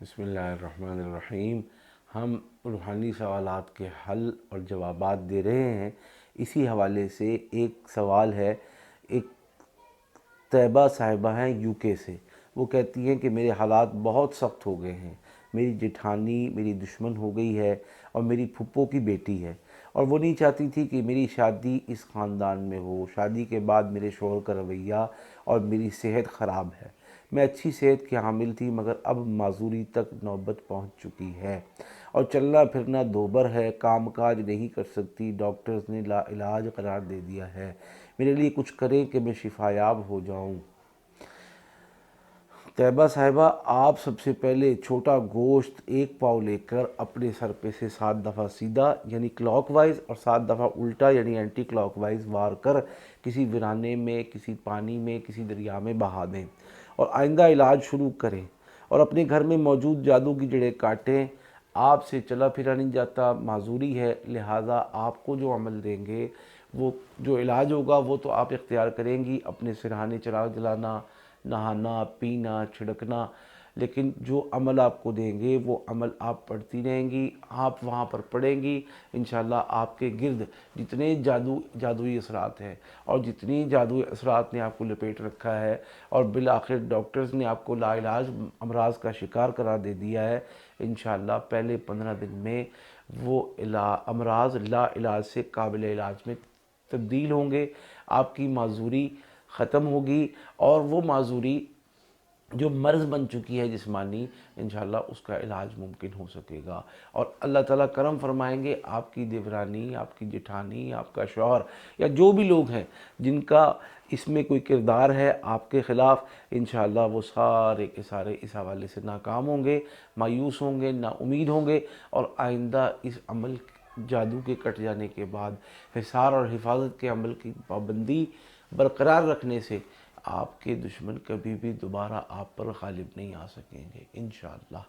بسم اللہ الرحمن الرحیم۔ ہم روحانی سوالات کے حل اور جوابات دے رہے ہیں۔ اسی حوالے سے ایک سوال ہے، ایک طیبہ صاحبہ ہیں یو کے سے۔ وہ کہتی ہیں کہ میرے حالات بہت سخت ہو گئے ہیں، میری جٹھانی میری دشمن ہو گئی ہے اور میری پھپھو کی بیٹی ہے، اور وہ نہیں چاہتی تھی کہ میری شادی اس خاندان میں ہو۔ شادی کے بعد میرے شوہر کا رویہ اور میری صحت خراب ہے۔ میں اچھی صحت کی حامل تھی، مگر اب معذوری تک نوبت پہنچ چکی ہے اور چلنا پھرنا دوبر ہے، کام کاج نہیں کر سکتی، ڈاکٹرز نے لا علاج قرار دے دیا ہے۔ میرے لیے کچھ کریں کہ میں شفا یاب ہو جاؤں۔ طیبہ صاحبہ، آپ سب سے پہلے چھوٹا گوشت 1 پاؤ لے کر اپنے سر پہ سے 7 دفعہ سیدھا یعنی کلاک وائز اور 7 دفعہ الٹا یعنی اینٹی کلاک وائز وار کر کسی ویرانے میں، کسی پانی میں، کسی دریا میں بہا دیں اور آئندہ علاج شروع کریں، اور اپنے گھر میں موجود جادو کی جڑیں کاٹیں۔ آپ سے چلا پھرا نہیں جاتا، معذوری ہے، لہٰذا آپ کو جو عمل دیں گے، وہ جو علاج ہوگا وہ تو آپ اختیار کریں گی، اپنے سرہانے چراغ جلانا، نہانا، پینا، چھڑکنا، لیکن جو عمل آپ کو دیں گے وہ عمل آپ پڑھتی رہیں گی، آپ وہاں پر پڑھیں گی، انشاءاللہ آپ کے گرد جتنے جادوئی اثرات ہیں اور جتنی جادوئی اثرات نے آپ کو لپیٹ رکھا ہے اور بالآخر ڈاکٹرز نے آپ کو لا علاج امراض کا شکار قرار دے دیا ہے، انشاءاللہ پہلے 15 دن میں وہ امراض لا علاج سے قابل علاج میں تبدیل ہوں گے، آپ کی معذوری ختم ہوگی، اور وہ معذوری جو مرض بن چکی ہے جسمانی، انشاءاللہ اس کا علاج ممکن ہو سکے گا، اور اللہ تعالیٰ کرم فرمائیں گے۔ آپ کی دیورانی، آپ کی جٹھانی، آپ کا شوہر یا جو بھی لوگ ہیں جن کا اس میں کوئی کردار ہے آپ کے خلاف، انشاءاللہ وہ سارے کے سارے اس حوالے سے ناکام ہوں گے، مایوس ہوں گے، نا امید ہوں گے، اور آئندہ اس عمل جادو کے کٹ جانے کے بعد حصار اور حفاظت کے عمل کی پابندی برقرار رکھنے سے آپ کے دشمن کبھی بھی دوبارہ آپ پر غالب نہیں آ سکیں گے انشاءاللہ۔